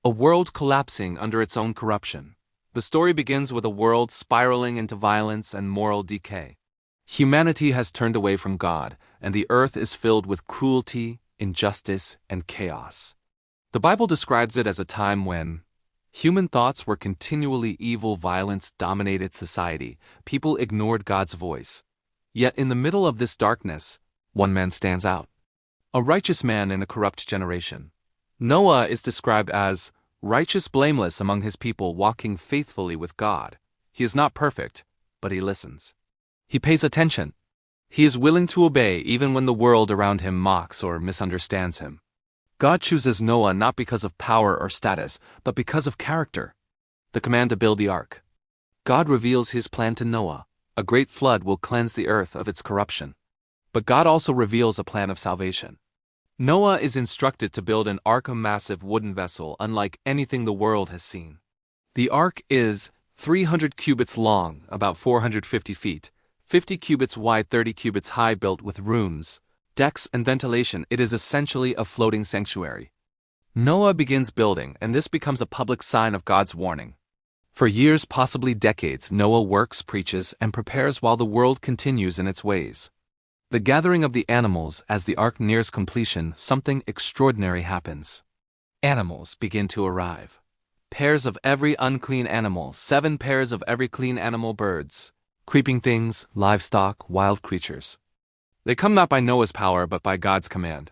A world collapsing under its own corruption. The story begins with a world spiraling into violence and moral decay. Humanity has turned away from God, and the earth is filled with cruelty, injustice, and chaos. The Bible describes it as a time when human thoughts were continually evil, violence dominated society, people ignored God's voice. Yet in the middle of this darkness, one man stands out. A righteous man in a corrupt generation. Noah is described as righteous, blameless among his people, walking faithfully with God. He is not perfect, but he listens. He pays attention. He is willing to obey even when the world around him mocks or misunderstands him. God chooses Noah not because of power or status, but because of character. The command to build the ark. God reveals his plan to Noah. A great flood will cleanse the earth of its corruption. But God also reveals a plan of salvation. Noah is instructed to build an ark, a massive wooden vessel unlike anything the world has seen. The ark is 300 cubits long, about 450 feet, 50 cubits wide, 30 cubits high, built with rooms, decks, and ventilation. It is essentially a floating sanctuary. Noah begins building, and this becomes a public sign of God's warning. For years, possibly decades, Noah works, preaches, and prepares while the world continues in its ways. The gathering of the animals. As the ark nears completion, something extraordinary happens. Animals begin to arrive. Pairs of every unclean animal, 7 pairs of every clean animal, birds, creeping things, livestock, wild creatures. They come not by Noah's power but by God's command.